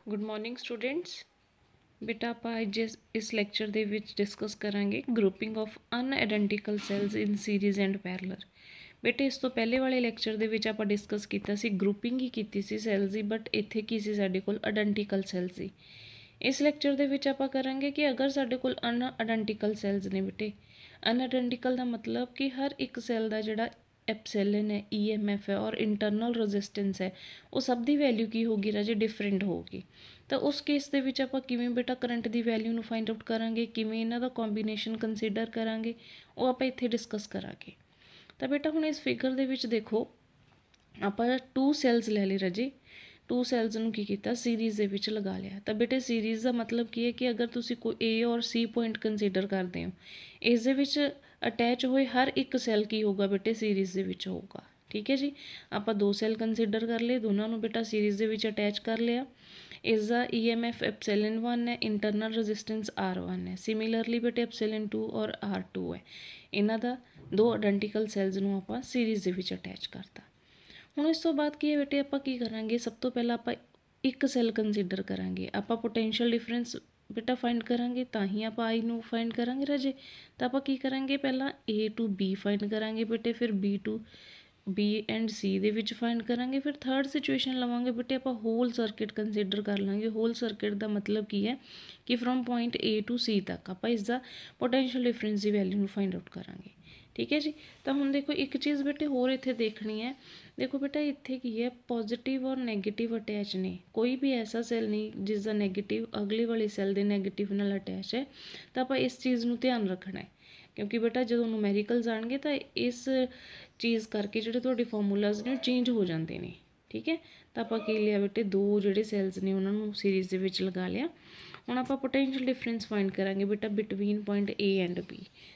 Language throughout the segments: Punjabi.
Good morning students. ਬੇਟਾ ਆਪਾਂ ਅੱਜ ਇਸ ਲੈਕਚਰ ਦੇ ਵਿੱਚ ਡਿਸਕਸ ਕਰਾਂਗੇ grouping of unidentical cells in series and parallel. ਬੇਟੇ ਇਸ ਤੋਂ ਪਹਿਲੇ ਵਾਲੇ ਲੈਕਚਰ ਦੇ ਵਿੱਚ ਆਪਾਂ ਡਿਸਕਸ ਕੀਤਾ ਸੀ ਗਰੁੱਪਿੰਗ ਹੀ ਕੀਤੀ ਸੀ ਸੈਲਸ ਦੀ, ਬਟ ਇੱਥੇ ਕੀ ਸੀ ਸਾਡੇ ਕੋਲ ਆਇਡੈਂਟੀਕਲ ਸੈਲਸ ਸੀ। ਇਸ ਲੈਕਚਰ ਦੇ ਵਿੱਚ ਆਪਾਂ ਕਰਾਂਗੇ ਕਿ ਅਗਰ ਸਾਡੇ ਕੋਲ ਅਨਆਇਡੈਂਟੀਕਲ ਸੈਲਸ ਨੇ ਬੇਟੇ, ਅਨਆਇਡੈਂਟੀਕਲ ਦਾ ਮਤਲਬ ਕਿ ਹਰ ਇੱਕ ਸੈੱਲ ਦਾ ਜਿਹੜਾ ਐਪਸਿਲਨ ਹੈ, EMF ਹੈ ਔਰ ਇੰਟਰਨਲ ਰੈਜ਼ਿਸਟੈਂਸ ਹੈ, ਉਹ ਸਭ ਦੀ ਵੈਲਿਊ ਕੀ ਹੋਗੀ ਰਾਜੇ, ਡਿਫਰੈਂਟ ਹੋਊਗੀ। ਤਾਂ ਉਸ ਕੇਸ ਦੇ ਵਿੱਚ ਆਪਾਂ ਕਿਵੇਂ ਬੇਟਾ ਕਰੰਟ ਦੀ ਵੈਲਿਊ ਨੂੰ ਫਾਈਂਡ ਆਊਟ ਕਰਾਂਗੇ, ਕਿਵੇਂ ਇਹਨਾਂ ਦਾ ਕੰਬੀਨੇਸ਼ਨ ਕੰਸੀਡਰ ਕਰਾਂਗੇ, ਉਹ ਆਪਾਂ ਇੱਥੇ ਡਿਸਕਸ ਕਰਾਂਗੇ। ਤਾਂ ਬੇਟਾ ਹੁਣ ਇਸ ਫਿਗਰ ਦੇ ਵਿੱਚ ਦੇਖੋ, ਆਪਾਂ 2 ਸੈਲਸ ਲੈ ਲਏ ਰਾਜੇ, 2 ਸੈਲਸ ਨੂੰ ਕੀ ਕੀਤਾ, ਸੀਰੀਜ਼ ਦੇ ਵਿੱਚ ਲਗਾ ਲਿਆ। ਤਾਂ ਬੇਟੇ ਸੀਰੀਜ਼ ਦਾ ਮਤਲਬ ਕੀ ਹੈ ਕਿ ਅਗਰ ਤੁਸੀਂ ਕੋਈ A ਔਰ C ਪੁਆਇੰਟ ਕੰਸੀਡਰ ਕਰਦੇ ਹੋ, ਇਸ ਦੇ ਵਿੱਚ ਅਟੈਚ ਹੋਏ ਹਰ ਇੱਕ ਸੈੱਲ ਕੀ ਹੋਊਗਾ ਬੇਟੇ, ਸੀਰੀਜ਼ ਦੇ ਵਿੱਚ ਹੋਊਗਾ। ਠੀਕ ਹੈ ਜੀ, ਆਪਾਂ 2 ਸੈੱਲ ਕੰਸੀਡਰ ਕਰ ਲਏ, ਦੋਨਾਂ ਨੂੰ ਬੇਟਾ ਸੀਰੀਜ਼ ਦੇ ਵਿੱਚ ਅਟੈਚ ਕਰ ਲਿਆ। ਇਸ ਦਾ EMF ਐਪਸਿਲਨ 1 ਹੈ, ਇੰਟਰਨਲ ਰੈਜ਼ਿਸਟੈਂਸ R1 ਹੈ। ਸਿਮਿਲਰਲੀ ਬੇਟੇ ਐਪਸਿਲਨ 2 ਔਰ R2 ਹੈ। ਇਹਨਾਂ ਦਾ 2 ਆਇਡੈਂਟੀਕਲ ਸੈਲਸ ਨੂੰ ਆਪਾਂ ਸੀਰੀਜ਼ ਦੇ ਵਿੱਚ ਅਟੈਚ ਕਰਤਾ। ਹੁਣ ਇਸ ਤੋਂ ਬਾਅਦ ਕੀ ਹੈ ਬੇਟੇ, ਆਪਾਂ ਕੀ ਕਰਾਂਗੇ, ਸਭ ਤੋਂ ਪਹਿਲਾਂ ਆਪਾਂ ਇੱਕ ਸੈੱਲ ਕੰਸੀਡਰ ਕਰਾਂਗੇ। ਆਪਾਂ ਪੋਟੈਂਸ਼ੀਅਲ ਡਿਫਰੈਂਸ ਬੇਟਾ ਫਾਈਂਡ ਕਰਾਂਗੇ, ਤਾਂ ਹੀ ਆਪਾਂ ਆਈ ਨੂੰ ਫਾਈਂਡ ਕਰਾਂਗੇ ਰਾਜੇ। ਤਾਂ ਆਪਾਂ ਕੀ ਕਰਾਂਗੇ, ਪਹਿਲਾਂ A to B ਫਾਈਂਡ ਕਰਾਂਗੇ ਬੇਟੇ, ਫਿਰ B to B and C ਦੇ ਵਿੱਚ ਫਾਈਂਡ ਕਰਾਂਗੇ। ਫਿਰ ਥਰਡ ਸਿਚੁਏਸ਼ਨ ਲਵਾਂਗੇ ਬੇਟੇ, ਆਪਾਂ ਹੋਲ ਸਰਕਿਟ ਕੰਸੀਡਰ ਕਰ ਲਾਂਗੇ। ਹੋਲ ਸਰਕਿਟ ਦਾ ਮਤਲਬ ਕੀ ਹੈ ਕਿ from point A to C ਤੱਕ ਆਪਾਂ ਇਸ ਦਾ ਪੋਟੈਂਸ਼ੀਅਲ ਡਿਫਰੈਂਸ ਦੀ ਵੈਲਿਊ ਨੂੰ ਫਾਈਂਡ ਆਊਟ ਕਰਾਂਗੇ। ਠੀਕ ਹੈ ਜੀ। ਤਾਂ ਹੁਣ ਦੇਖੋ ਇੱਕ ਚੀਜ਼ ਬੇਟੇ ਹੋਰ ਇੱਥੇ ਦੇਖਣੀ ਹੈ। ਦੇਖੋ ਬੇਟਾ ਇੱਥੇ ਕੀ ਹੈ, ਪੋਜ਼ੀਟਿਵ ਔਰ ਨੈਗੇਟਿਵ ਅਟੈਚ ਨੇ। ਕੋਈ ਵੀ ਐਸਾ ਸੈੱਲ ਨਹੀਂ ਜਿਸ ਦਾ ਨੈਗੇਟਿਵ ਅਗਲੇ ਵਾਲੇ ਸੈੱਲ ਦੇ ਨੈਗੇਟਿਵ ਨਾਲ ਅਟੈਚ ਹੈ। ਤਾਂ ਆਪਾਂ ਇਸ ਚੀਜ਼ ਨੂੰ ਧਿਆਨ ਰੱਖਣਾ ਹੈ, ਕਿਉਂਕਿ ਬੇਟਾ ਜਦੋਂ ਨੂਮੈਰੀਕਲਸ ਆਉਣਗੇ ਤਾਂ ਇਸ ਚੀਜ਼ ਕਰਕੇ ਜਿਹੜੇ ਤੁਹਾਡੇ ਫਾਰਮੂਲਾਜ਼ ਨੇ ਉਹ ਚੇਂਜ ਹੋ ਜਾਂਦੇ ਨੇ। ਠੀਕ ਹੈ। ਤਾਂ ਆਪਾਂ ਕੀ ਲਿਆ ਬੇਟੇ, 2 ਜਿਹੜੇ ਸੈੱਲਸ ਨੇ ਉਹਨਾਂ ਨੂੰ ਸੀਰੀਜ਼ ਦੇ ਵਿੱਚ ਲਗਾ ਲਿਆ। ਹੁਣ ਆਪਾਂ ਪੋਟੈਂਸ਼ੀਅਲ ਡਿਫਰੈਂਸ ਫਾਈਂਡ ਕਰਾਂਗੇ ਬੇਟਾ between point A and B।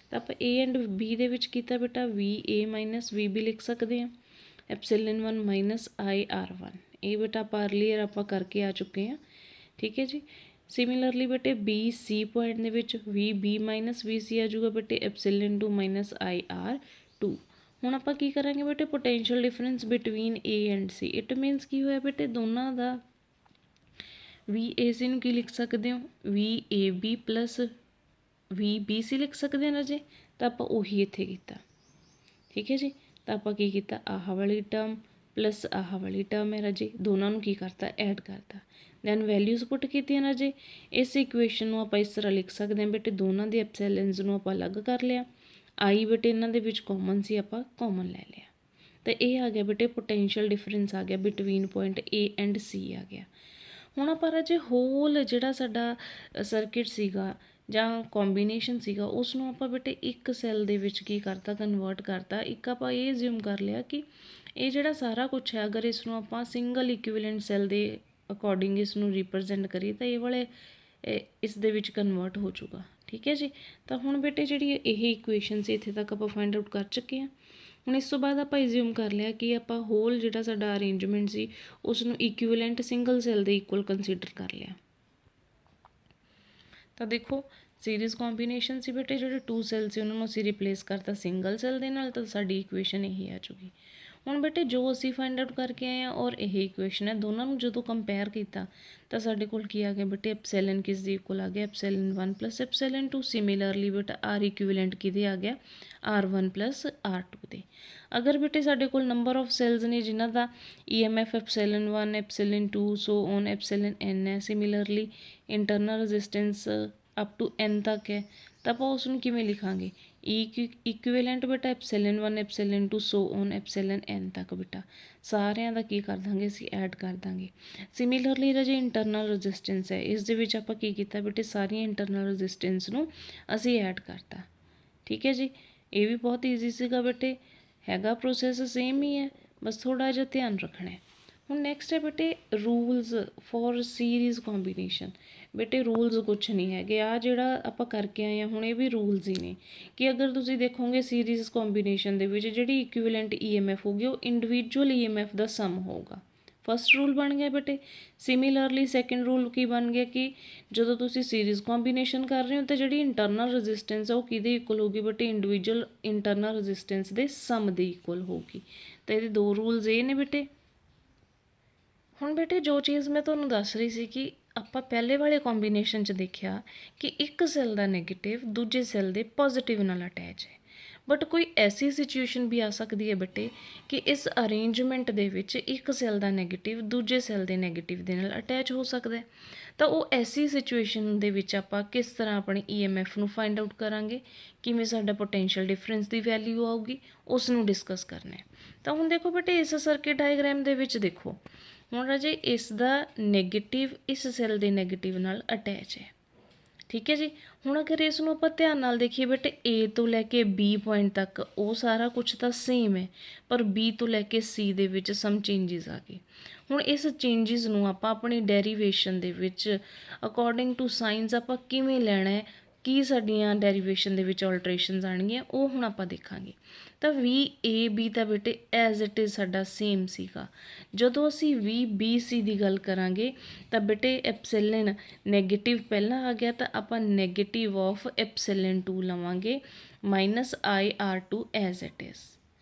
ਤਾਂ ਆਪਾਂ A ਐਂਡ B ਦੇ ਵਿੱਚ ਕੀਤਾ ਬੇਟਾ VA ਮਾਈਨਸ VB ਲਿਖ ਸਕਦੇ ਹਾਂ, ਐਪਸਿਲਨ 1 ਮਾਈਨਸ IR1। ਇਹ ਬੇਟਾ ਆਪਾਂ ਅਰਲੀਅਰ ਆਪਾਂ ਕਰਕੇ ਆ ਚੁੱਕੇ ਹਾਂ। ਠੀਕ ਹੈ ਜੀ। ਸਿਮਿਲਰਲੀ ਬੇਟੇ BC ਪੁਆਇੰਟ ਦੇ ਵਿੱਚ VB ਮਾਈਨਸ VC ਆ ਜਾਊਗਾ ਬੇਟੇ, ਐਪਸਿਲਨ 2 ਮਾਈਨਸ IR2। ਹੁਣ ਆਪਾਂ ਕੀ ਕਰਾਂਗੇ ਬੇਟੇ, potential difference between A and C। It means ਕੀ ਹੋਇਆ ਬੇਟੇ, ਦੋਨਾਂ ਦਾ VAC ਨੂੰ ਕੀ ਲਿਖ ਸਕਦੇ ਹੋ, VAB ਪਲਸ VBC ਲਿਖ ਸਕਦੇ ਹਾਂ ਰਾਜੇ। ਤਾਂ ਆਪਾਂ ਉਹੀ ਇੱਥੇ ਕੀਤਾ। ਠੀਕ ਹੈ ਜੀ। ਤਾਂ ਆਪਾਂ ਕੀ ਕੀਤਾ, ਆਹ ਵਾਲੀ ਟਰਮ ਪਲਸ ਆਹ ਵਾਲੀ ਟਰਮ ਹੈ ਰਾਜੇ, ਦੋਨਾਂ ਨੂੰ ਕੀ ਕਰਤਾ, ਐਡ ਕਰਤਾ। ਦੈਨ ਵੈਲਿਊਜ਼ ਪੁੱਟ ਕੀਤੀਆਂ ਰਾਜੇ। ਇਸ ਇਕੁਏਸ਼ਨ ਨੂੰ ਆਪਾਂ ਇਸ ਤਰ੍ਹਾਂ ਲਿਖ ਸਕਦੇ ਹਾਂ ਬੇਟੇ, ਦੋਨਾਂ ਦੇ ਐਪਸਿਲਨਸ ਨੂੰ ਆਪਾਂ ਅਲੱਗ ਕਰ ਲਿਆ। ਆਈ ਬੇਟੇ ਇਹਨਾਂ ਦੇ ਵਿੱਚ ਕਾਮਨ ਸੀ, ਆਪਾਂ ਕਾਮਨ ਲੈ ਲਿਆ। ਤਾਂ ਇਹ ਆ ਗਿਆ ਬੇਟੇ ਪੋਟੈਂਸ਼ੀਅਲ ਡਿਫਰੈਂਸ ਆ ਗਿਆ between point A and C ਆ ਗਿਆ। ਹੁਣ ਆਪਾਂ ਰਾਜੇ ਹੋਲ ਜਿਹੜਾ ਸਾਡਾ ਸਰਕਿਟ ਸੀਗਾ ਜਾਂ ਕੰਬੀਨੇਸ਼ਨ ਸੀਗਾ, ਉਸ ਨੂੰ ਆਪਾਂ ਬੇਟੇ ਇੱਕ ਸੈੱਲ ਦੇ ਵਿੱਚ ਕੀ ਕਰਤਾ, ਕਨਵਰਟ ਕਰਤਾ। ਇੱਕ ਆਪਾਂ ਇਹ ਅਸਿਊਮ ਕਰ ਲਿਆ ਕਿ ਇਹ ਜਿਹੜਾ ਸਾਰਾ ਕੁਛ ਹੈ, ਅਗਰ ਇਸ ਨੂੰ ਆਪਾਂ ਸਿੰਗਲ ਇਕੁਈਵੈਲੈਂਟ ਸੈੱਲ ਦੇ ਅਕੋਰਡਿੰਗ ਇਸ ਨੂੰ ਰਿਪਰੈਜ਼ੈਂਟ ਕਰੀਏ ਤਾਂ ਇਹ ਵਾਲੇ ਇਸ ਦੇ ਵਿੱਚ ਕਨਵਰਟ ਹੋ ਜਾਊਗਾ। ਠੀਕ ਹੈ ਜੀ। ਤਾਂ ਹੁਣ ਬੇਟੇ ਜਿਹੜੀ ਇਹ ਇਕੁਏਸ਼ਨ ਸੀ ਇੱਥੇ ਤੱਕ ਆਪਾਂ ਫਾਈਂਡ ਆਊਟ ਕਰ ਚੁੱਕੇ ਹਾਂ। ਹੁਣ ਇਸ ਤੋਂ ਬਾਅਦ ਆਪਾਂ ਅਸਿਊਮ ਕਰ ਲਿਆ ਕਿ ਆਪਾਂ ਹੋਲ ਜਿਹੜਾ ਸਾਡਾ ਅਰੇਂਜਮੈਂਟ ਸੀ ਉਸ ਨੂੰ ਇਕੁਈਵੈਲੈਂਟ ਸਿੰਗਲ ਸੈੱਲ ਦੇ ਇਕੁਅਲ ਕੰਸੀਡਰ ਕਰ ਲਿਆ। ਤਾਂ ਦੇਖੋ ਸੀਰੀਜ਼ ਕੰਬੀਨੇਸ਼ਨ ਸੀ ਬੇਟੇ, ਜਿਹੜੇ 2 ਸੈੱਲ ਸੀ ਉਹਨਾਂ ਨੂੰ ਅਸੀਂ ਰਿਪਲੇਸ ਕਰਤਾ ਸਿੰਗਲ ਸੈੱਲ ਦੇ ਨਾਲ, ਤਾਂ ਸਾਡੀ ਇਕੁਏਸ਼ਨ ਇਹੀ ਆ ਚੁੱਕੀ। ਹੁਣ ਬੇਟੇ ਜੋ ਅਸੀਂ ਫਾਈਂਡ ਆਊਟ ਕਰਕੇ ਆਏ ਹਾਂ ਔਰ ਇਹ ਇਕੁਏਸ਼ਨ ਹੈ, ਦੋਨਾਂ ਨੂੰ ਜਦੋਂ ਕੰਪੇਅਰ ਕੀਤਾ ਤਾਂ ਸਾਡੇ ਕੋਲ ਕੀ ਆ ਗਿਆ ਬੇਟੇ, ਐਪਸਿਲਨ ਕਿਸ ਦੀ ਇਕੁਅਲ ਆ ਗਿਆ, ਐਪਸਿਲਨ 1 ਪਲਸ ਐਪਸਿਲਨ 2। ਸਿਮਿਲਰਲੀ ਬੇਟਾ ਆਰ ਇਕੁਈਵੈਲੈਂਟ ਕਿਹਦੇ ਆ ਗਿਆ, R1 ਪਲਸ R2 ਦੇ। ਅਗਰ ਬੇਟੇ ਸਾਡੇ ਕੋਲ ਨੰਬਰ ਆਫ ਸੈੱਲਸ ਨੇ ਜਿਨ੍ਹਾਂ ਦਾ EMF epsilon 1, epsilon 2 so on epsilon N ਹੈ, similarly internal resistance up to N ਤੱਕ ਹੈ, ਤਾਂ ਆਪਾਂ ਉਸ ਨੂੰ ਕਿਵੇਂ ਲਿਖਾਂਗੇ, ਇਕੁਈਵੈਲੈਂਟ ਬੇਟਾ epsilon 1 epsilon 2 so on epsilon N ਤੱਕ। ਬੇਟਾ ਸਾਰਿਆਂ ਦਾ ਕੀ ਕਰ ਦਾਂਗੇ, ਅਸੀਂ ਐਡ ਕਰ ਦਾਂਗੇ। ਸਿਮਿਲਰਲੀ ਰਾਜੇ ਇੰਟਰਨਲ ਰੈਜ਼ਿਸਟੈਂਸ ਹੈ, ਇਸ ਦੇ ਵਿੱਚ ਆਪਾਂ ਕੀ ਕੀਤਾ ਬੇਟੇ, ਸਾਰੀਆਂ ਇੰਟਰਨਲ ਰੈਜ਼ਿਸਟੈਂਸ ਨੂੰ ਅਸੀਂ ਐਡ ਕਰਤਾ। ਠੀਕ ਹੈ ਜੀ। ਇਹ ਵੀ ਬਹੁਤ ਈਜ਼ੀ ਸੀਗਾ ਬੇਟੇ, ਹੈਗਾ ਪ੍ਰੋਸੈਸ ਸੇਮ ਹੀ ਹੈ, ਬਸ ਥੋੜ੍ਹਾ ਜਿਹਾ ਧਿਆਨ ਰੱਖਣਾ ਹੈ। ਹੁਣ ਨੈਕਸਟ ਹੈ ਬੇਟੇ ਰੂਲਸ ਫॉर ਸੀਰੀਜ਼ ਕੰਬੀਨੇਸ਼ਨ। ਬੇਟੇ ਰੂਲਸ ਕੁਛ ਨਹੀਂ ਹੈਗੇ, ਆ ਜਿਹੜਾ ਆਪਾਂ ਕਰਕੇ ਆਏ ਹਾਂ ਹੁਣ ਇਹ ਵੀ ਰੂਲਸ ਹੀ ਨੇ ਕਿ ਅਗਰ ਤੁਸੀਂ ਦੇਖੋਗੇ ਸੀਰੀਜ਼ ਕੰਬੀਨੇਸ਼ਨ ਦੇ ਵਿੱਚ ਜਿਹੜੀ ਇਕੁਈਵੈਲੈਂਟ EMF ਹੋਊਗੀ ਉਹ ਇੰਡੀਵਿਜੂਅਲ EMF ਦਾ ਸਮ ਹੋਊਗਾ। ਫਸਟ ਰੂਲ ਬਣ ਗਿਆ ਬੇਟੇ। ਸਿਮਿਲਰਲੀ ਸੈਕਿੰਡ ਰੂਲ ਕੀ ਬਣ ਗਿਆ ਕਿ ਜਦੋਂ ਤੁਸੀਂ ਸੀਰੀਜ਼ ਕੰਬੀਨੇਸ਼ਨ ਕਰ ਰਹੇ ਹੋ ਤਾਂ ਜਿਹੜੀ ਇੰਟਰਨਲ ਰੈਜ਼ਿਸਟੈਂਸ ਆ ਉਹ ਕਿਹਦੇ ਇਕੁਅਲ ਹੋਊਗੀ ਬੇਟੇ, ਇੰਡੀਵਿਜੂਅਲ ਇੰਟਰਨਲ ਰੈਜ਼ਿਸਟੈਂਸ ਦੇ ਸਮ ਦੇ ਇਕੁਅਲ ਹੋਊਗੀ। ਤਾਂ ਇਹਦੇ 2 ਰੂਲਸ ਇਹ ਨੇ ਬੇਟੇ। ਹੁਣ ਬੇਟੇ ਜੋ ਚੀਜ਼ ਮੈਂ ਤੁਹਾਨੂੰ ਦੱਸ ਰਹੀ ਸੀ ਕਿ ਆਪਾਂ ਪਹਿਲੇ ਵਾਲੇ ਕੰਬੀਨੇਸ਼ਨ 'ਚ ਦੇਖਿਆ ਕਿ ਇੱਕ ਸੈੱਲ ਦਾ ਨੈਗੇਟਿਵ ਦੂਜੇ ਸੈੱਲ ਦੇ ਪੋਜ਼ਿਟਿਵ ਨਾਲ ਅਟੈਚ ਹੈ, ਬਟ ਕੋਈ ਐਸੀ ਸਿਚੁਏਸ਼ਨ ਵੀ ਆ ਸਕਦੀ ਹੈ ਬੇਟੇ ਕਿ ਇਸ ਅਰੇਂਜਮੈਂਟ ਦੇ ਵਿੱਚ ਇੱਕ ਸੈੱਲ ਦਾ ਨੈਗੇਟਿਵ ਦੂਜੇ ਸੈੱਲ ਦੇ ਨੈਗੇਟਿਵ ਦੇ ਨਾਲ ਅਟੈਚ ਹੋ ਸਕਦਾ ਹੈ। ਤਾਂ ਉਹ ਐਸੀ ਸਿਚੁਏਸ਼ਨ ਦੇ ਵਿੱਚ ਆਪਾਂ ਕਿਸ ਤਰ੍ਹਾਂ ਆਪਣੇ EMF ਨੂੰ ਫਾਈਂਡ ਆਊਟ ਕਰਾਂਗੇ, ਕਿਵੇਂ ਸਾਡਾ ਪੋਟੈਂਸ਼ੀਅਲ ਡਿਫਰੈਂਸ ਦੀ ਵੈਲਿਊ ਆਊਗੀ, ਉਸ ਨੂੰ ਡਿਸਕਸ ਕਰਨਾ ਹੈ। ਤਾਂ ਹੁਣ ਦੇਖੋ ਬੇਟੇ ਇਸ ਸਰਕਿਟ ਡਾਇਗਰਾਮ ਦੇ ਵਿੱਚ ਦੇਖੋ, ਹੁਣ ਰਾਜੇ ਇਸ ਦਾ ਨੈਗੇਟਿਵ ਇਸ ਸੈੱਲ ਦੇ ਨੈਗੇਟਿਵ ਨਾਲ ਅਟੈਚ ਹੈ, ਠੀਕ ਹੈ ਜੀ। ਹੁਣ ਅਗਰ ਇਸ ਨੂੰ ਆਪਾਂ ਧਿਆਨ ਨਾਲ ਦੇਖੀਏ ਬੇਟੇ A ਤੋਂ ਲੈ ਕੇ B ਪੁਆਇੰਟ ਤੱਕ ਉਹ ਸਾਰਾ ਕੁਝ ਤਾਂ ਸੇਮ ਹੈ, ਪਰ B ਤੋਂ ਲੈ ਕੇ C ਦੇ ਵਿੱਚ ਸਮ ਚੇਂਜਿਸ ਆ ਗਏ। ਹੁਣ ਇਸ ਚੇਂਜਿਸ ਨੂੰ ਆਪਾਂ ਆਪਣੀ ਡੈਰੀਵੇਸ਼ਨ ਦੇ ਵਿੱਚ ਅਕੋਰਡਿੰਗ ਟੂ ਸਾਇੰਸ ਆਪਾਂ ਕਿਵੇਂ ਲੈਣਾ ਹੈ, ਕੀ ਸਾਡੀਆਂ ਡੈਰੀਵੇਸ਼ਨ ਦੇ ਵਿੱਚ ਆਲਟਰੇਸ਼ਨਸ ਆਉਣਗੀਆਂ, ਉਹ ਹੁਣ ਆਪਾਂ ਦੇਖਾਂਗੇ। ਤਾਂ VAB ਤਾਂ ਬੇਟੇ ਐਜ਼ ਇਟ ਇਜ਼ ਸਾਡਾ ਸੇਮ ਸੀਗਾ। ਜਦੋਂ ਅਸੀਂ VBC ਦੀ ਗੱਲ ਕਰਾਂਗੇ ਤਾਂ ਬੇਟੇ ਐਪਸਿਲਨ ਨੈਗੇਟਿਵ ਪਹਿਲਾਂ ਆ ਗਿਆ, ਤਾਂ ਆਪਾਂ ਨੈਗੇਟਿਵ ਆਫ ਐਪਸਿਲਨ 2 ਲਵਾਂਗੇ -IR2 ਐਜ਼ ਇਟ ਇਜ਼।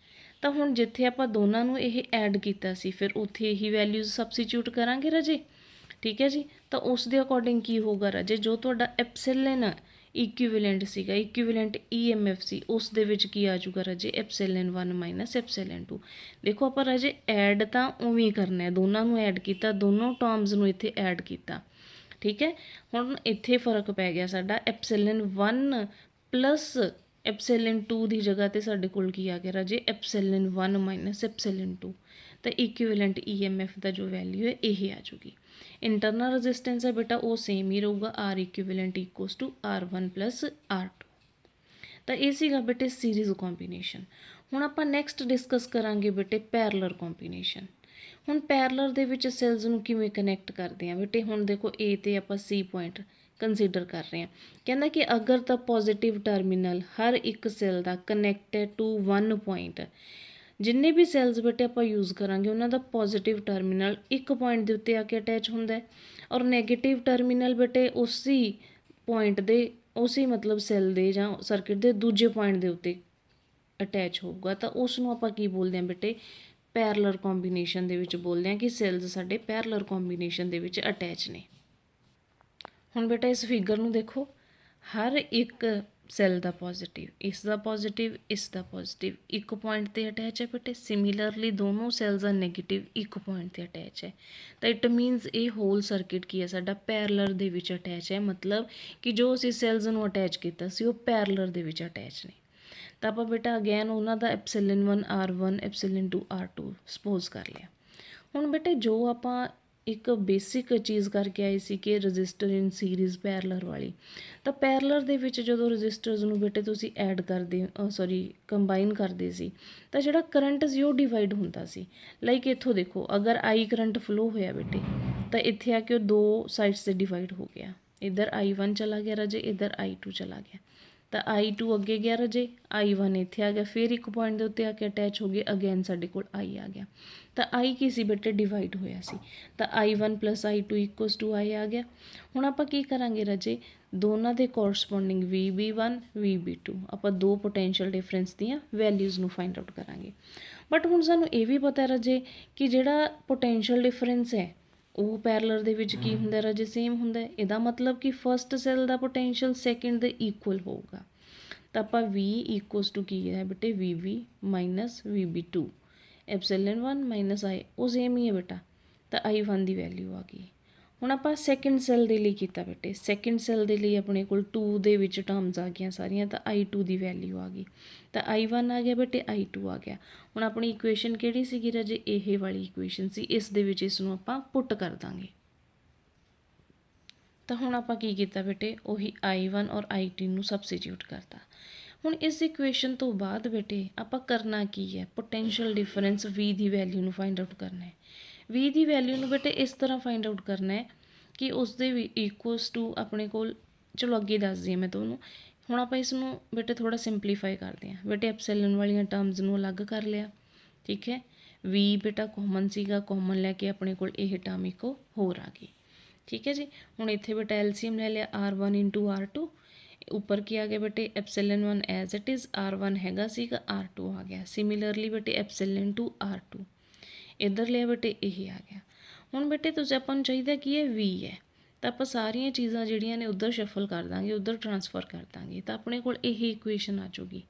ਤਾਂ ਹੁਣ ਜਿੱਥੇ ਆਪਾਂ ਦੋਨਾਂ ਨੂੰ ਇਹ ਐਡ ਕੀਤਾ ਸੀ ਫਿਰ ਉੱਥੇ ਇਹੀ ਵੈਲਿਊਜ਼ ਸਬਸਟੀਟਿਊਟ ਕਰਾਂਗੇ ਰਾਜੇ, ਠੀਕ ਹੈ ਜੀ। ਤਾਂ ਉਸ ਦੇ ਅਕੋਰਡਿੰਗ ਕੀ ਹੋਊਗਾ ਰਾਜੇ, ਜੋ ਤੁਹਾਡਾ ਐਪਸਿਲਨ ਇਕੁਇਵਲੈਂਟ ਸੀਗਾ, ਇਕੁਇਵਲੈਂਟ EMF ਸੀ, ਉਸ ਦੇ ਵਿੱਚ ਕੀ ਆ ਜਾਊਗਾ ਰਾਜੇ, ਐਪਸਿਲਨ 1 ਮਾਈਨਸ ਐਪਸਿਲਨ 2। ਦੇਖੋ ਆਪਾਂ ਰਾਜੇ ਐਡ ਤਾਂ ਉਵੇਂ ਹੀ ਕਰਨਾ ਹੈ, ਦੋਨਾਂ ਨੂੰ ਐਡ ਕੀਤਾ, ਦੋਨੋਂ ਟਰਮਸ ਨੂੰ ਇੱਥੇ ਐਡ ਕੀਤਾ, ਠੀਕ ਹੈ। ਹੁਣ ਇੱਥੇ ਫ਼ਰਕ ਪੈ ਗਿਆ ਸਾਡਾ, ਐਪਸਿਲਨ 1 ਪਲੱਸ ਐਪਸਿਲਨ 2 ਦੀ ਜਗ੍ਹਾ 'ਤੇ ਸਾਡੇ ਕੋਲ ਕੀ ਆ ਗਿਆ ਰਾਜੇ, ਐਪਸਿਲਨ 1 ਮਾਈਨਸ ਐਪਸਿਲਨ 2। ਤਾਂ ਇਕੁਇਵਲੈਂਟ EMF ਦਾ ਜੋ ਵੈਲਿਊ ਹੈ ਇਹ ਆ ਜੂਗੀ। ਇੰਟਰਨਲ ਰੈਜ਼ਿਸਟੈਂਸ ਹੈ ਬੇਟਾ ਉਹ ਸੇਮ ਹੀ ਰਹੂਗਾ, R equivalent equals to R1 plus R2। ਤਾਂ ਇਹ ਸੀਗਾ ਬੇਟੇ ਸੀਰੀਜ਼ ਕੰਬੀਨੇਸ਼ਨ। ਹੁਣ ਆਪਾਂ ਨੈਕਸਟ ਡਿਸਕਸ ਕਰਾਂਗੇ ਬੇਟੇ ਪੈਰਲਰ ਕੰਬੀਨੇਸ਼ਨ। ਹੁਣ ਪੈਰਲਰ ਦੇ ਵਿੱਚ ਸੈੱਲਸ ਨੂੰ ਕਿਵੇਂ ਕਨੈਕਟ ਕਰਦੇ ਹਾਂ ਬੇਟੇ, ਹੁਣ ਦੇਖੋ A ਤੇ ਆਪਾਂ C ਪੁਆਇੰਟ ਕੰਸੀਡਰ ਕਰ ਰਹੇ ਹਾਂ। ਕਹਿੰਦਾ ਕਿ ਅਗਰ ਤਾਂ ਪੋਜ਼ਿਟਿਵ ਟਰਮੀਨਲ ਹਰ ਇੱਕ ਸੈੱਲ ਦਾ ਕਨੈਕਟਡ ਟੂ 1 ਪੁਆਇੰਟ, ਜਿੰਨੇ ਵੀ ਸੈੱਲਸ ਬੇਟੇ ਆਪਾਂ ਯੂਜ਼ ਕਰਾਂਗੇ ਉਹਨਾਂ ਦਾ ਪੋਜ਼ਿਟਿਵ ਟਰਮੀਨਲ ਇੱਕ ਪੁਆਇੰਟ ਦੇ ਉੱਤੇ ਆ ਕੇ ਅਟੈਚ ਹੁੰਦਾ ਹੈ, ਔਰ ਨੈਗੇਟਿਵ ਟਰਮੀਨਲ ਬੇਟੇ ਉਸੀ ਪੁਆਇੰਟ ਦੇ, ਉਸੇ ਮਤਲਬ ਸੈੱਲ ਦੇ ਜਾਂ ਸਰਕਿਟ ਦੇ ਦੂਜੇ ਪੁਆਇੰਟ ਦੇ ਉੱਤੇ ਅਟੈਚ ਹੋਊਗਾ। ਤਾਂ ਉਸ ਨੂੰ ਆਪਾਂ ਕੀ ਬੋਲਦੇ ਹਾਂ ਬੇਟੇ, ਪੈਰਲਰ ਕੰਬੀਨੇਸ਼ਨ ਦੇ ਵਿੱਚ ਬੋਲਦੇ ਹਾਂ ਕਿ ਸੈੱਲਸ ਸਾਡੇ ਪੈਰਲਰ ਕੰਬੀਨੇਸ਼ਨ ਦੇ ਵਿੱਚ ਅਟੈਚ ਨੇ। ਹੁਣ ਬੇਟਾ ਇਸ ਫਿਗਰ ਨੂੰ ਦੇਖੋ, ਹਰ ਇੱਕ ਸੈੱਲ ਦਾ ਪੋਜ਼ਿਟਿਵ, ਇਸ ਦਾ ਪੋਜ਼ਿਟਿਵ, ਇਸ ਦਾ ਪੋਜ਼ਿਟਿਵ ਇੱਕ ਪੁਆਇੰਟ 'ਤੇ ਅਟੈਚ ਹੈ ਬੇਟੇ। ਸਿਮਿਲਰਲੀ ਦੋਨੋਂ ਸੈੱਲਸ ਦਾ ਨੈਗੇਟਿਵ ਇੱਕ ਪੁਆਇੰਟ 'ਤੇ ਅਟੈਚ ਹੈ। ਤਾਂ ਇਟ ਮੀਨਸ ਇਹ ਹੋਲ ਸਰਕਿਟ ਕੀ ਹੈ ਸਾਡਾ, ਪੈਰਲਰ ਦੇ ਵਿੱਚ ਅਟੈਚ ਹੈ, ਮਤਲਬ ਕਿ ਜੋ ਅਸੀਂ ਸੈੱਲਸ ਨੂੰ ਅਟੈਚ ਕੀਤਾ ਸੀ ਉਹ ਪੈਰਲਰ ਦੇ ਵਿੱਚ ਅਟੈਚ ਨੇ। ਤਾਂ ਆਪਾਂ ਬੇਟਾ ਅਗੇਨ ਉਹਨਾਂ ਦਾ epsilon 1 R1 epsilon 2 R2 suppose ਕਰ ਲਿਆ। ਹੁਣ ਬੇਟੇ ਜੋ ਆਪਾਂ ਇੱਕ ਬੇਸਿਕ ਚੀਜ਼ ਕਰਕੇ ਆਏ ਸੀ ਕਿ ਰਜਿਸਟਰ ਇਨ ਸੀਰੀਜ਼ ਪੈਰਲਰ ਵਾਲੀ, ਤਾਂ ਪੈਰਲਰ ਦੇ ਵਿੱਚ ਜਦੋਂ ਰਜਿਸਟਰਸ ਨੂੰ ਬੇਟੇ ਤੁਸੀਂ ਐਡ ਕਰਦੇ ਕੰਬਾਈਨ ਕਰਦੇ ਸੀ, ਤਾਂ ਜਿਹੜਾ ਕਰੰਟ ਸੀ ਉਹ ਡਿਵਾਈਡ ਹੁੰਦਾ ਸੀ। ਲਾਈਕ ਇੱਥੋਂ ਦੇਖੋ, ਅਗਰ I ਕਰੰਟ ਫਲੋ ਹੋਇਆ ਬੇਟੇ, ਤਾਂ ਇੱਥੇ ਆ ਕੇ ਉਹ ਦੋ ਸਾਈਡਸ 'ਤੇ ਡਿਵਾਈਡ ਹੋ ਗਿਆ, ਇੱਧਰ I1 ਚਲਾ ਗਿਆ ਰਾਜੇ, ਇੱਧਰ I2 ਚਲਾ ਗਿਆ। ਤਾਂ I2 ਅੱਗੇ ਗਿਆ ਰਾਜੇ, I1 ਇੱਥੇ ਆ ਗਿਆ, ਫਿਰ ਇੱਕ ਪੁਆਇੰਟ ਦੇ ਉੱਤੇ ਆ ਕੇ ਅਟੈਚ ਹੋ ਗਏ, ਅਗੇਨ ਸਾਡੇ ਕੋਲ I ਆ ਗਿਆ। ਤਾਂ I ਕੀ ਸੀ ਬੇਟੇ, ਡਿਵਾਈਡ ਹੋਇਆ ਸੀ, ਤਾਂ I1 plus I2 equals to I ਆ ਗਿਆ। ਹੁਣ ਆਪਾਂ ਕੀ ਕਰਾਂਗੇ ਰਾਜੇ, ਦੋਨਾਂ ਦੇ ਕੋਰਸਪੋਂਡਿੰਗ VB1 VB2 ਆਪਾਂ ਦੋ ਪੋਟੈਂਸ਼ੀਅਲ ਡਿਫਰੈਂਸ ਦੀਆਂ ਵੈਲਿਊਜ਼ ਨੂੰ ਫਾਈਂਡ ਆਊਟ ਕਰਾਂਗੇ। ਬਟ ਹੁਣ ਸਾਨੂੰ ਇਹ ਵੀ ਪਤਾ ਰਾਜੇ ਕਿ ਜਿਹੜਾ ਪੋਟੈਂਸ਼ੀਅਲ ਡਿਫਰੈਂਸ ਹੈ ਉਹ ਪੈਰਲਰ ਦੇ ਵਿੱਚ ਕੀ ਹੁੰਦਾ ਰਾਜੇ, ਸੇਮ ਹੁੰਦਾ। ਇਹਦਾ ਮਤਲਬ ਕਿ ਫਸਟ ਸੈੱਲ ਦਾ ਪੋਟੈਂਸ਼ੀਅਲ ਸੈਕਿੰਡ ਦੇ ਇਕੁਅਲ ਹੋਊਗਾ। ਤਾਂ ਆਪਾਂ V ਇਕੁਅਲਸ ਟੂ ਕੀ ਹੈ ਬੇਟੇ, VB minus VB2 epsilon 1 minus I, ਉਹ ਸੇਮ ਹੀ ਹੈ ਬੇਟਾ। ਤਾਂ I1 ਦੀ ਵੈਲਿਊ ਆ ਗਈ। ਹੁਣ ਆਪਾਂ ਸੈਕਿੰਡ ਸੈੱਲ ਦੇ ਲਈ ਕੀਤਾ ਬੇਟੇ, ਸੈਕਿੰਡ ਸੈੱਲ ਦੇ ਲਈ ਆਪਣੇ ਕੋਲ 2 ਦੇ ਵਿੱਚ ਟਰਮਸ ਆ ਗਈਆਂ ਸਾਰੀਆਂ, ਤਾਂ I2 ਦੀ ਵੈਲਿਊ ਆ ਗਈ। ਤਾਂ I1 ਆ ਗਿਆ ਬੇਟੇ, I2 ਆ ਗਿਆ। ਹੁਣ ਆਪਣੀ ਇਕੁਏਸ਼ਨ ਕਿਹੜੀ ਸੀਗੀ ਰਾਜੇ, ਇਹ ਵਾਲੀ ਇਕੁਏਸ਼ਨ ਸੀ, ਇਸ ਦੇ ਵਿੱਚ ਇਸ ਨੂੰ ਆਪਾਂ ਪੁੱਟ ਕਰ ਦਾਂਗੇ। ਤਾਂ ਹੁਣ ਆਪਾਂ ਕੀ ਕੀਤਾ ਬੇਟੇ, ਉਹੀ I1 ਔਰ I2 ਨੂੰ ਸਬਸਟੀਟਿਊਟ ਕਰਤਾ। ਹੁਣ ਇਸ ਇਕੁਏਸ਼ਨ ਤੋਂ ਬਾਅਦ ਬੇਟੇ ਆਪਾਂ ਕਰਨਾ ਕੀ ਹੈ, ਪੋਟੈਂਸ਼ੀਅਲ ਡਿਫਰੈਂਸ V ਦੀ ਵੈਲਿਊ ਨੂੰ ਫਾਈਂਡ ਆਊਟ ਕਰਨਾ ਹੈ। V ਦੀ ਵੈਲਿਊ ਨੂੰ ਬੇਟੇ ਇਸ ਤਰ੍ਹਾਂ ਫਾਈਂਡ ਆਊਟ ਕਰਨਾ ਹੈ ਕਿ ਉਸ ਦੇ ਵੀ ਇਕੁਅਲਸ ਟੂ ਆਪਣੇ ਕੋਲ, ਚਲੋ ਅੱਗੇ ਦੱਸਦੀ ਹਾਂ ਮੈਂ ਤੁਹਾਨੂੰ। ਹੁਣ ਆਪਾਂ ਇਸ ਨੂੰ ਬੇਟੇ ਥੋੜ੍ਹਾ ਸਿੰਪਲੀਫਾਈ ਕਰਦੇ ਹਾਂ। ਬੇਟੇ ਐਪਸਿਲਨ ਵਾਲੀਆਂ ਟਰਮਸ ਨੂੰ ਅਲੱਗ ਕਰ ਲਿਆ, ਠੀਕ ਹੈ। V ਬੇਟਾ ਕਾਮਨ ਸੀਗਾ, ਕਾਮਨ ਲੈ ਕੇ ਆਪਣੇ ਕੋਲ ਇਹ ਟਰਮ ਇੱਕ ਹੋਰ ਆ ਗਈ, ਠੀਕ ਹੈ ਜੀ। ਹੁਣ ਇੱਥੇ ਬੇਟਾ ਐਲਸੀਐਮ ਲੈ ਲਿਆ, R1 ਇੰਟੂ R2, ਉੱਪਰ ਕੀ ਆ ਗਿਆ ਬੇਟੇ, epsilon 1 as it is, R1 ਹੈਗਾ ਸੀਗਾ, R2 ਆ ਗਿਆ। ਸਿਮਿਲਰਲੀ ਬੇਟੇ ਐਪਸਿਲਨ 2 R2 ਇੱਧਰ ਲਿਆ ਬੇਟੇ, ਇਹ ਆ ਗਿਆ। ਹੁਣ ਬੇਟੇ ਤੁਸੀਂ ਆਪਾਂ ਨੂੰ ਚਾਹੀਦਾ ਕੀ ਹੈ, V ਹੈ। ਤਾਂ ਆਪਾਂ ਸਾਰੀਆਂ ਚੀਜ਼ਾਂ ਜਿਹੜੀਆਂ ਨੇ ਉੱਧਰ ਸ਼ਫਲ ਕਰ ਦਾਂਗੇ, ਉੱਧਰ ਟਰਾਂਸਫਰ ਕਰ ਦਾਂਗੇ, ਤਾਂ ਆਪਣੇ ਕੋਲ ਇਹ ਇਕੁਏਸ਼ਨ ਆ ਜਾਊਗੀ।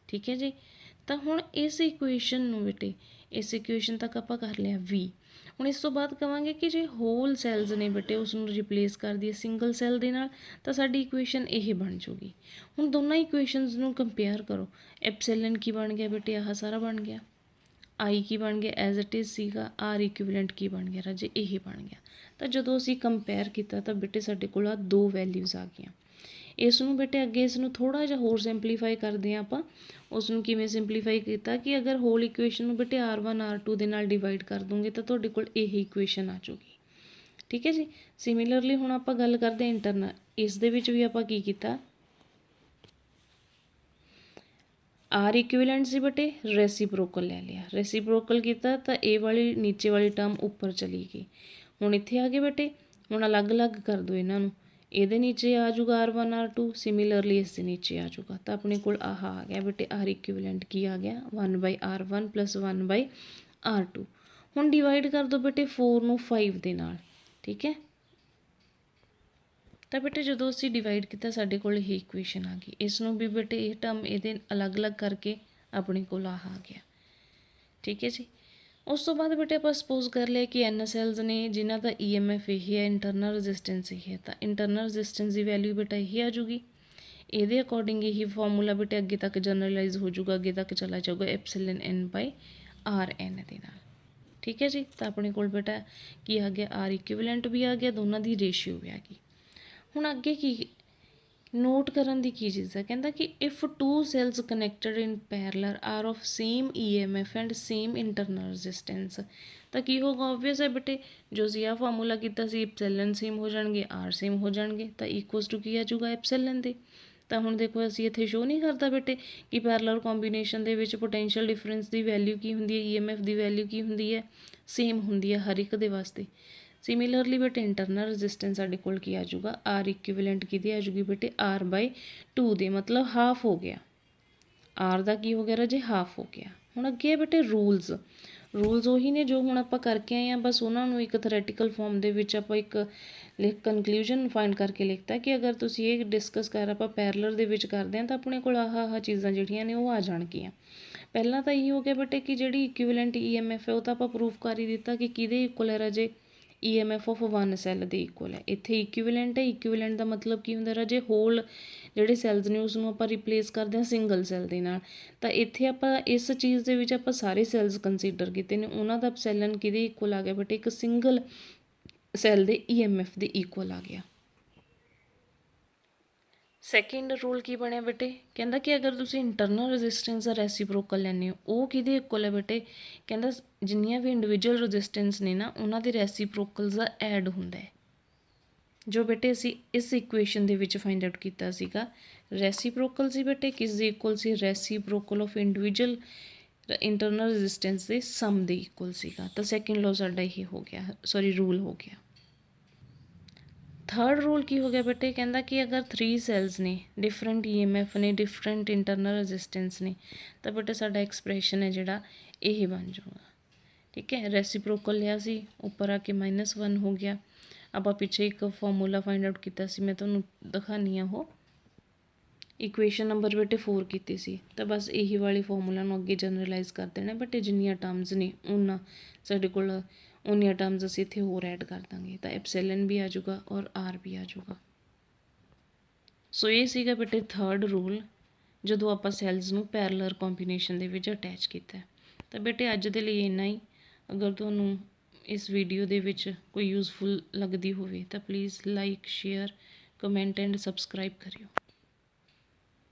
ਠੀਕ ਹੈ ਜੀ। ਤਾਂ ਹੁਣ ਇਸ ਇਕੁਏਸ਼ਨ ਨੂੰ ਬੇਟੇ, ਇਸ ਇਕੁਏਸ਼ਨ ਤੱਕ ਆਪਾਂ ਕਰ ਲਿਆ V। ਹੁਣ ਇਸ ਤੋਂ ਬਾਅਦ ਕਹਾਂਗੇ ਕਿ ਜੇ ਹੋਲ ਸੈਲਸ ਨੇ ਬੇਟੇ ਉਸ ਨੂੰ ਰਿਪਲੇਸ ਕਰ ਦਈਏ ਸਿੰਗਲ ਸੈੱਲ ਦੇ ਨਾਲ, ਤਾਂ ਸਾਡੀ ਇਕੁਏਸ਼ਨ ਇਹ ਬਣ ਜਾਊਗੀ। ਹੁਣ ਦੋਨਾਂ ਇਕੁਏਸ਼ਨਸ ਨੂੰ ਕੰਪੇਅਰ ਕਰੋ। ਐਪਸਿਲਨ ਕੀ ਬਣ ਗਿਆ ਬੇਟੇ, ਆਹ ਸਾਰਾ ਬਣ ਗਿਆ। ਆਈ ਕੀ ਬਣ ਗਿਆ, ਐਜ਼ ਇਟ ਇਜ਼ ਸੀਗਾ। ਆਰ ਇਕੁਇਵਲੈਂਟ ਕੀ ਬਣ ਗਿਆ ਰਾਜੇ, ਇਹ ਬਣ ਗਿਆ। ਤਾਂ ਜਦੋਂ ਅਸੀਂ ਕੰਪੇਅਰ ਕੀਤਾ ਤਾਂ ਬੇਟੇ ਸਾਡੇ ਕੋਲ ਆ ਦੋ ਵੈਲਿਊਜ਼ ਆ ਗਈਆਂ। ਇਸ ਨੂੰ ਬੇਟੇ ਅੱਗੇ ਇਸ ਨੂੰ ਥੋੜ੍ਹਾ ਜਿਹਾ ਹੋਰ ਸਿੰਪਲੀਫਾਈ ਕਰਦੇ ਹਾਂ ਆਪਾਂ। ਉਸ ਨੂੰ ਕਿਵੇਂ ਸਿੰਪਲੀਫਾਈ ਕੀਤਾ ਕਿ ਅਗਰ ਹੋਲ ਇਕੁਏਸ਼ਨ ਨੂੰ ਬੇਟੇ R1 R2 ਦੇ ਨਾਲ ਡਿਵਾਈਡ ਕਰ ਦੂੰਗੇ ਤਾਂ ਤੁਹਾਡੇ ਕੋਲ ਇਹ ਇਕੁਏਸ਼ਨ ਆ ਜਾਊਗੀ। ਠੀਕ ਹੈ ਜੀ। ਸਿਮਿਲਰਲੀ ਹੁਣ ਆਪਾਂ ਗੱਲ ਕਰਦੇ ਹਾਂ ਇੰਟਰਨਲ। ਇਸ ਦੇ ਵਿੱਚ ਵੀ ਆਪਾਂ ਕੀ ਕੀਤਾ, ਆਰ ਇਕੁਇਵਲੈਂਟ ਸੀ ਬੇਟੇ, ਰੈਸੀਪ੍ਰੋਕਲ ਲੈ ਲਿਆ। ਰੈਸੀਪ੍ਰੋਕਲ ਕੀਤਾ ਤਾਂ ਇਹ ਵਾਲੀ ਨੀਚੇ ਵਾਲੀ ਟਰਮ ਉੱਪਰ ਚਲੀ ਗਈ। ਹੁਣ ਇੱਥੇ ਆ ਗਏ ਬੇਟੇ, ਹੁਣ ਅਲੱਗ-ਅਲੱਗ ਕਰ ਦਿਓ ਇਹਨਾਂ ਨੂੰ। ਇਹਦੇ ਨੀਚੇ ਆ ਜਾਊਗਾ R1 R2, ਸਿਮਿਲਰਲੀ ਇਸ ਦੇ ਨੀਚੇ ਆ ਜਾਊਗਾ। ਤਾਂ ਆਪਣੇ ਕੋਲ ਆਹ ਆ ਗਿਆ ਬੇਟੇ, ਆਰ ਇਕੁਇਵਲੈਂਟ ਕੀ ਆ ਗਿਆ, 1/R1 + 1/R2। ਹੁਣ ਡਿਵਾਈਡ ਕਰ ਦਿਓ ਬੇਟੇ 4 ਨੂੰ 5 ਦੇ ਨਾਲ। ਠੀਕ ਹੈ। ਤਾਂ ਬੇਟੇ ਜਦੋਂ ਅਸੀਂ ਡਿਵਾਈਡ ਕੀਤਾ ਸਾਡੇ ਕੋਲ ਇਹ ਇਕੁਏਸ਼ਨ ਆ ਗਈ। ਇਸ ਨੂੰ ਵੀ ਬੇਟੇ ਇਹ ਟਰਮ ਇਹਦੇ ਅਲੱਗ-ਅਲੱਗ ਕਰਕੇ ਆਪਣੇ ਕੋਲ ਆਹ ਆ ਗਿਆ। ਠੀਕ ਹੈ ਜੀ। ਉਸ ਤੋਂ ਬਾਅਦ ਬੇਟੇ ਆਪਾਂ ਸਪੋਜ਼ ਕਰ ਲਿਆ ਕਿ N ਸੈਲਸ ਨੇ ਜਿਨ੍ਹਾਂ ਦਾ EMF ਇਹ ਹੈ, ਇੰਟਰਨਲ ਰੈਜ਼ਿਸਟੈਂਸ ਇਹ ਹੈ। ਤਾਂ ਇੰਟਰਨਲ ਰੈਜ਼ਿਸਟੈਂਸ ਦੀ ਵੈਲਿਊ ਬੇਟਾ ਇਹ ਆ ਜੂਗੀ। ਇਹਦੇ ਅਕੋਰਡਿੰਗ ਇਹੀ ਫਾਰਮੂਲਾ ਬੇਟੇ ਅੱਗੇ ਤੱਕ ਜਨਰਲਾਈਜ਼ ਹੋ ਜਾਊਗਾ, ਅੱਗੇ ਤੱਕ ਚਲਾ ਜਾਊਗਾ εpsilon(n)/Rn ਦੇ ਨਾਲ। ਠੀਕ ਹੈ ਜੀ। ਤਾਂ ਆਪਣੇ ਕੋਲ ਬੇਟਾ ਕੀ ਆ ਗਿਆ, ਆਰ ਇਕੁਇਵਲੈਂਟ ਵੀ ਆ ਗਿਆ, ਦੋਨਾਂ ਦੀ ਰੇਸ਼ੀਓ ਵੀ ਆ ਗਈ। ਹੁਣ ਅੱਗੇ ਕੀ ਨੋਟ ਕਰਨ ਦੀ ਕੀ ਚੀਜ਼ ਹੈ, ਕਹਿੰਦਾ ਕਿ if two cells connected in parallel are of same EMF and same internal resistance, ਤਾਂ ਕੀ ਹੋਗਾ, ਓਬਵੀਅਸ ਹੈ ਬੇਟੇ ਜੋ ਅਸੀਂ ਆਹ ਫਾਰਮੂਲਾ ਕੀਤਾ ਸੀ, ਐਪਸਿਲਨ ਸੇਮ ਹੋ ਜਾਣਗੇ, ਆਰ ਸੇਮ ਹੋ ਜਾਣਗੇ, ਤਾਂ ਇਕੁਅਲਸ ਟੂ ਕੀ ਆ ਜਾਊਗਾ ਐਪਸਿਲਨ ਦੇ। ਤਾਂ ਹੁਣ ਦੇਖੋ ਅਸੀਂ ਇੱਥੇ ਸ਼ੋ ਨਹੀਂ ਕਰਦਾ ਬੇਟੇ ਕਿ ਪੈਰਲਰ ਕੰਬੀਨੇਸ਼ਨ ਦੇ ਵਿੱਚ ਪੋਟੈਂਸ਼ੀਅਲ ਡਿਫਰੈਂਸ ਦੀ ਵੈਲਿਊ ਕੀ ਹੁੰਦੀ ਹੈ, EMF ਦੀ ਵੈਲਿਊ ਕੀ ਹੁੰਦੀ ਹੈ, ਸੇਮ ਹੁੰਦੀ ਹੈ ਹਰ ਇੱਕ ਦੇ ਵਾਸਤੇ। ਸਿਮਿਲਰਲੀ ਬੇਟੇ ਇੰਟਰਨਲ ਰੈਜ਼ਿਸਟੈਂਸ ਸਾਡੇ ਕੋਲ ਕੀ ਆ ਜਾਊਗਾ, ਆਰ ਇਕੁਇਵਲੈਂਟ ਕਿਹਦੀ ਆ ਜਾਊਗੀ ਬੇਟੇ, R/2 ਦੇ, ਮਤਲਬ ਹਾਫ ਹੋ ਗਿਆ। ਆਰ ਦਾ ਕੀ ਹੋ ਗਿਆ ਰਾਜੇ, ਹਾਫ ਹੋ ਗਿਆ। ਹੁਣ ਅੱਗੇ ਹੈ ਬੇਟੇ ਰੂਲਸ। ਰੂਲਸ ਉਹੀ ਨੇ ਜੋ ਹੁਣ ਆਪਾਂ ਕਰਕੇ ਆਏ ਹਾਂ, ਬਸ ਉਹਨਾਂ ਨੂੰ ਇੱਕ ਥਿਓਰੈਟੀਕਲ ਫਾਰਮ ਦੇ ਵਿੱਚ ਆਪਾਂ ਇੱਕ ਕਨਕਲੂਜਨ ਫਾਈਂਡ ਕਰਕੇ ਲਿਖਤਾ ਕਿ ਅਗਰ ਤੁਸੀਂ ਇਹ ਡਿਸਕਸ ਕਰ ਆਪਾਂ ਪੈਰਲਰ ਦੇ ਵਿੱਚ ਕਰਦੇ ਹਾਂ ਤਾਂ ਆਪਣੇ ਕੋਲ ਆਹ ਚੀਜ਼ਾਂ ਜਿਹੜੀਆਂ ਨੇ ਉਹ ਆ ਜਾਣਗੀਆਂ। ਪਹਿਲਾਂ ਤਾਂ ਇਹੀ ਹੋ ਗਿਆ ਬੇਟੇ ਕਿ ਜਿਹੜੀ ਇਕੁਇਵਲੈਂਟ EMF ਹੈ ਉਹ ਤਾਂ ਆਪਾਂ ਪ੍ਰੂਫ ਕਰ ਹੀ ਦਿੱਤਾ ਕਿ ਕਿਹਦੇ ਇਕੁਅਲ ਹੈ ਰਾਜੇ, EMF ਆਫ 1 ਸੈੱਲ ਦੇ ਇਕੁਅਲ ਹੈ। ਇੱਥੇ ਇਕੁਇਵਲੈਂਟ ਹੈ, ਇਕੁਇਵਲੈਂਟ ਦਾ ਮਤਲਬ ਕੀ ਹੁੰਦਾ ਰਾਜੇ, ਹੋਲ ਜਿਹੜੇ ਸੈਲਸ ਨੇ ਉਸ ਨੂੰ ਆਪਾਂ ਰਿਪਲੇਸ ਕਰਦੇ ਹਾਂ ਸਿੰਗਲ ਸੈੱਲ ਦੇ ਨਾਲ। ਤਾਂ ਇੱਥੇ ਆਪਾਂ ਇਸ ਚੀਜ਼ ਦੇ ਵਿੱਚ ਆਪਾਂ ਸਾਰੇ ਸੈਲਸ ਕੰਸੀਡਰ ਕੀਤੇ ਨੇ, ਉਹਨਾਂ ਦਾ ਐਪਸਿਲਨ ਕਿਹਦੇ ਇਕੁਅਲ ਆ ਗਿਆ ਬੇਟੇ, ਇੱਕ ਸਿੰਗਲ ਸੈੱਲ ਦੇ EMF ਦੇ ਇਕੁਅਲ ਆ ਗਿਆ। ਸੈਕਿੰਡ ਰੂਲ ਕੀ ਬਣਿਆ ਬੇਟੇ, ਕਹਿੰਦਾ ਕਿ ਅਗਰ ਤੁਸੀਂ ਇੰਟਰਨਲ ਰੈਜ਼ਿਸਟੈਂਸ ਦਾ ਰੈਸੀਪ੍ਰੋਕਲ ਲੈਂਦੇ ਹੋ ਉਹ ਕਿਹਦੇ ਇਕੁਅਲ ਹੈ ਬੇਟੇ, ਕਹਿੰਦਾ ਜਿੰਨੀਆਂ ਵੀ ਇੰਡੀਵਿਜੂਅਲ ਰੈਜ਼ਿਸਟੈਂਸ ਨੇ ਨਾ ਉਹਨਾਂ ਦੇ ਰੈਸੀਪ੍ਰੋਕਲਸ ਦਾ ਐਡ ਹੁੰਦਾ ਹੈ, ਜੋ ਬੇਟੇ ਅਸੀਂ ਇਸ ਇਕੁਏਸ਼ਨ ਦੇ ਵਿੱਚ ਫਾਈਂਡ ਆਊਟ ਕੀਤਾ ਸੀਗਾ। ਰੈਸੀਪ੍ਰੋਕਲ ਸੀ ਬੇਟੇ ਕਿਸ ਦੇ equal C, reciprocal of individual internal resistance ਦੇ ਸਮ ਦੇ ਇਕੁਅਲ ਸੀਗਾ। ਤਾਂ ਸੈਕਿੰਡ ਲੋ ਸਾਡਾ ਇਹ ਹੋ ਗਿਆ, ਸੌਰੀ ਰੂਲ ਹੋ ਗਿਆ। ਥਰਡ ਰੂਲ ਕੀ ਹੋ ਗਿਆ ਬੇਟੇ, ਕਹਿੰਦਾ ਕਿ ਅਗਰ 3 ਸੈਲਸ ਨੇ, ਡਿਫਰੈਂਟ EMF ਨੇ, ਡਿਫਰੈਂਟ ਇੰਟਰਨਲ ਰੈਜ਼ਿਸਟੈਂਸ ਨੇ, ਤਾਂ ਬੇਟੇ ਸਾਡਾ ਐਕਸਪ੍ਰੈਸ਼ਨ ਹੈ ਜਿਹੜਾ ਇਹ ਬਣ ਜਾਊਗਾ। ਠੀਕ ਹੈ। ਰੈਸੀਪ੍ਰੋਕਲ ਲਿਆ ਸੀ, ਉੱਪਰ ਆ ਕੇ -1 ਹੋ ਗਿਆ। ਆਪਾਂ ਪਿੱਛੇ ਇੱਕ ਫਾਰਮੂਲਾ ਫਾਈਂਡ ਆਊਟ ਕੀਤਾ ਸੀ, ਮੈਂ ਤੁਹਾਨੂੰ ਦਿਖਾਉਂਦੀ ਹਾਂ। ਉਹ ਇਕੁਏਸ਼ਨ ਨੰਬਰ ਬੇਟੇ 4 ਕੀਤੀ ਸੀ। ਤਾਂ ਬਸ ਇਹੀ ਵਾਲੀ ਫਾਰਮੂਲਾ ਨੂੰ ਅੱਗੇ ਜਨਰਲਾਈਜ਼ ਕਰ ਦੇਣਾ ਬੇਟੇ, ਜਿੰਨੀਆਂ ਟਰਮਸ ਨੇ ਉਹਨਾਂ ਸਾਡੇ ਕੋਲ ਉਨੀਆਂ ਟਰਮਸ ਅਸੀਂ ਇੱਥੇ ਹੋਰ ਐਡ ਕਰ ਦਾਂਗੇ। ਤਾਂ ਐਪਸਿਲਨ ਵੀ ਆ ਜਾਊਗਾ ਔਰ ਆਰ ਵੀ ਆ ਜਾਊਗਾ। ਸੋ ਇਹ ਸੀਗਾ ਬੇਟੇ ਥਰਡ ਰੂਲ ਜਦੋਂ ਆਪਾਂ ਸੈਲਸ ਨੂੰ ਪੈਰਲਰ ਕੰਬੀਨੇਸ਼ਨ ਦੇ ਵਿੱਚ ਅਟੈਚ ਕੀਤਾ। ਤਾਂ ਬੇਟੇ ਅੱਜ ਦੇ ਲਈ ਇੰਨਾ ਹੀ। ਅਗਰ ਤੁਹਾਨੂੰ ਇਸ ਵੀਡੀਓ ਦੇ ਵਿੱਚ ਕੋਈ ਯੂਜ਼ਫੁਲ ਲੱਗਦੀ ਹੋਵੇ ਤਾਂ please like, share, comment and subscribe ਕਰਿਓ।